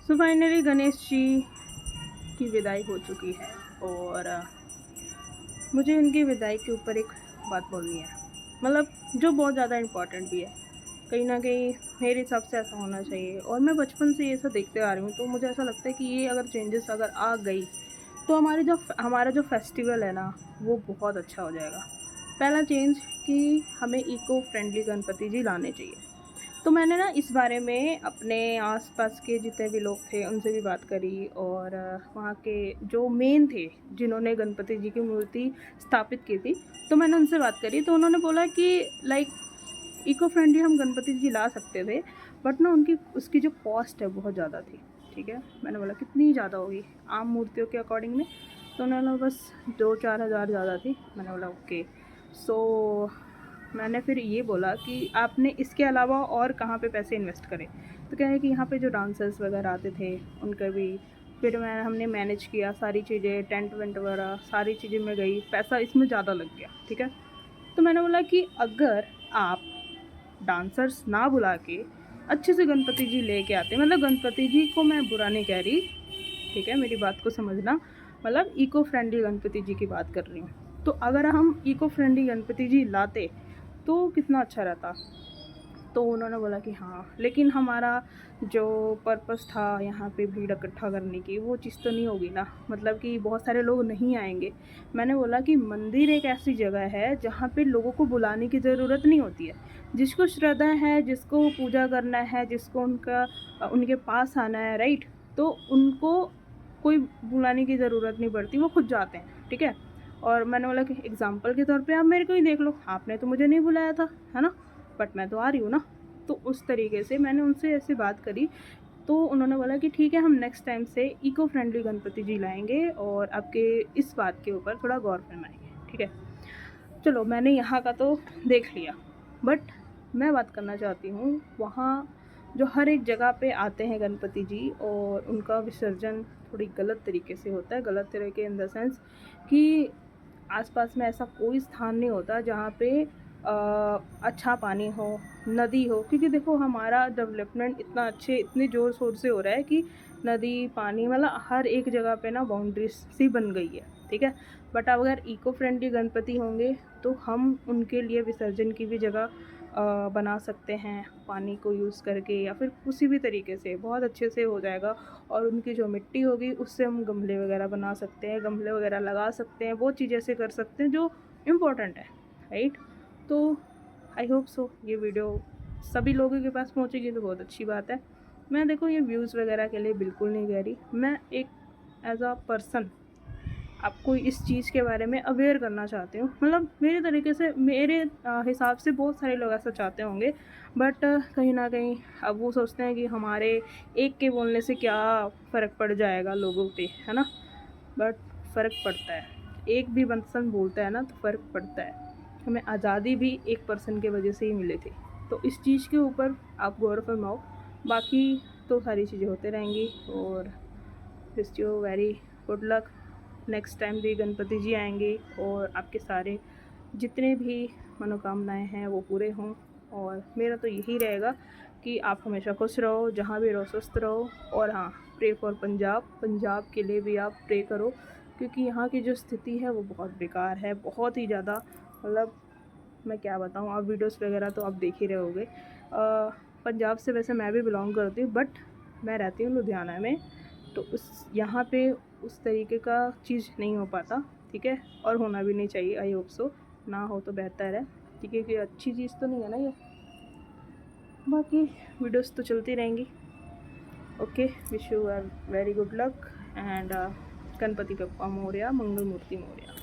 So finally Ganesh ji की विदाई हो चुकी है और मुझे उनकी विदाई के ऊपर एक बात बोलनी है, मतलब जो बहुत ज़्यादा इम्पोर्टेंट भी है। कहीं न कहीं मेरे हिसाब से ऐसा होना चाहिए और मैं बचपन से ये सब देखते आ रही हूँ, तो मुझे ऐसा लगता है कि ये अगर चेंजेस अगर आ गई, तो हमारा जो फेस्टिवल है ना, वो बहुत अच्छा हो जाएगा। पहला चेंज कि हमें इको फ्रेंडली गणपति जी लाने चाहिए। तो मैंने ना इस बारे में अपने आस-पास के जितने भी लोग थे उनसे भी बात करी और वहाँ के जो मेन थे जिन्होंने गणपति जी की मूर्ति स्थापित की थी, तो मैंने उनसे बात करी तो उन्होंने बोला कि लाइक इको फ्रेंडली हम गणपति जी ला सकते थे, बट ना उनकी उसकी जो कॉस्ट है बहुत ज़्यादा थी। ठीक है? मैंने बोला कितनी ज़्यादा होगी आम मूर्तियों के अकॉर्डिंग में? तो उन्होंने बोला बस 2-4 हज़ार ज़्यादा थी। मैंने बोला ओके। सो मैंने फिर ये बोला कि आपने इसके अलावा और कहाँ पे पैसे इन्वेस्ट करे? तो क्या है कि यहाँ पे जो डांसर्स वगैरह आते थे उनका भी फिर हमने मैनेज किया सारी चीज़ें, टेंट वेंट वगैरह सारी चीज़ें में गई, पैसा इसमें ज़्यादा लग गया। ठीक है? तो मैंने बोला कि अगर आप डांसर्स ना बुला के अच्छे से गणपति जी लेके आते, मतलब गणपति जी को मैं बुरा नहीं कह रही, ठीक है? मेरी बात को समझना, मतलब इको फ्रेंडली गणपति जी की बात कर रही हूँ। तो अगर हम इको फ्रेंडली गणपति जी लाते तो कितना अच्छा रहता। तो उन्होंने बोला कि हाँ, लेकिन हमारा जो पर्पस था यहाँ पे भीड़ इकट्ठा करने की, वो चीज़ तो नहीं होगी ना, मतलब कि बहुत सारे लोग नहीं आएँगे। मैंने बोला कि मंदिर एक ऐसी जगह है जहाँ पे लोगों को बुलाने की ज़रूरत नहीं होती है। जिसको श्रद्धा है, जिसको पूजा करना है, जिसको उनके पास आना है, राइट? तो उनको कोई बुलाने की ज़रूरत नहीं पड़ती, वो खुद जाते हैं, ठीक है? और मैंने बोला कि एग्ज़ाम्पल के तौर पे आप मेरे को ही देख लो, आपने तो मुझे नहीं बुलाया था, है ना? बट मैं तो आ रही हूँ ना। तो उस तरीके से मैंने उनसे ऐसे बात करी, तो उन्होंने बोला कि ठीक है, हम नेक्स्ट टाइम से इको फ्रेंडली गणपति जी लाएँगे और आपके इस बात के ऊपर थोड़ा गौर फरमाएँगे, ठीक है? चलो मैंने यहाँ का तो देख लिया, बट मैं बात करना चाहती हूँ वहाँ जो हर एक जगह पे आते हैं गणपति जी और उनका विसर्जन थोड़ी गलत तरीके से होता है। गलत तरीके इन द सेंस कि आस-पास में ऐसा कोई स्थान नहीं होता जहाँ पे अच्छा पानी हो, नदी हो, क्योंकि देखो हमारा डेवलपमेंट इतने ज़ोर-शोर से हो रहा है कि नदी, पानी, मतलब हर एक जगह पे ना बाउंड्रीज़ सी बन गई है, ठीक है? बट अगर इको फ्रेंडली गणपति होंगे तो हम उनके लिए विसर्जन की भी जगह बना सकते हैं, पानी को यूज़ करके या फिर किसी भी तरीके से बहुत अच्छे से हो जाएगा। और उनकी जो मिट्टी होगी उससे हम गमले वगैरह बना सकते हैं, गमले वगैरह लगा सकते हैं, वो चीज़ ऐसे कर सकते हैं जो इम्पोर्टेंट है, राइट? तो आई होप सो ये वीडियो सभी लोगों के पास पहुँचेगी तो बहुत अच्छी बात है। मैं देखो ये व्यूज़ वगैरह के लिए बिल्कुल नहीं कह रही, मैं एक एज़ अ पर्सन आपको इस चीज़ के बारे में अवेयर करना चाहती हूँ। मतलब मेरे तरीके से मेरे हिसाब से बहुत सारे लोग ऐसा चाहते होंगे, बट कहीं न कहीं अब वो सोचते हैं कि हमारे एक के बोलने से क्या फ़र्क पड़ जाएगा लोगों पे, है ना? बट फ़र्क पड़ता है। एक भी पर्सन बोलता है ना तो फ़र्क पड़ता है। हमें आज़ादी भी एक पर्सन की वज़ह से ही मिली थी। तो इस चीज़ के ऊपर आप गौर फरमाओ, बाकी तो सारी चीज़ें होते रहेंगी और wish you very good luck. Next time भी गणपति जी आएंगे और आपके सारे जितने भी मनोकामनाएं हैं वो पूरे हों। और मेरा तो यही रहेगा कि आप हमेशा खुश रहो, जहाँ भी रहो स्वस्थ रहो। और हाँ, प्रे फॉर पंजाब, पंजाब के लिए भी आप प्रे करो, क्योंकि यहाँ की जो स्थिति है वो बहुत बेकार है, बहुत ही ज़्यादा, मतलब मैं क्या बताऊँ, आप वीडियोस वगैरह तो आप देख ही रहे होगे। पंजाब से वैसे मैं भी बिलोंग करती हूँ, बट मैं रहती हूँ लुधियाना में, तो उस यहाँ पे उस तरीके का चीज़ नहीं हो पाता, ठीक है? और होना भी नहीं चाहिए, आई होप सो ना हो तो बेहतर है, ठीक है? कि अच्छी चीज़ तो नहीं है ना ये। बाकी वीडियोस तो चलती रहेंगी। Okay, wish you very good luck and Ganpati Bappa Morya, Mangal Murti Morya.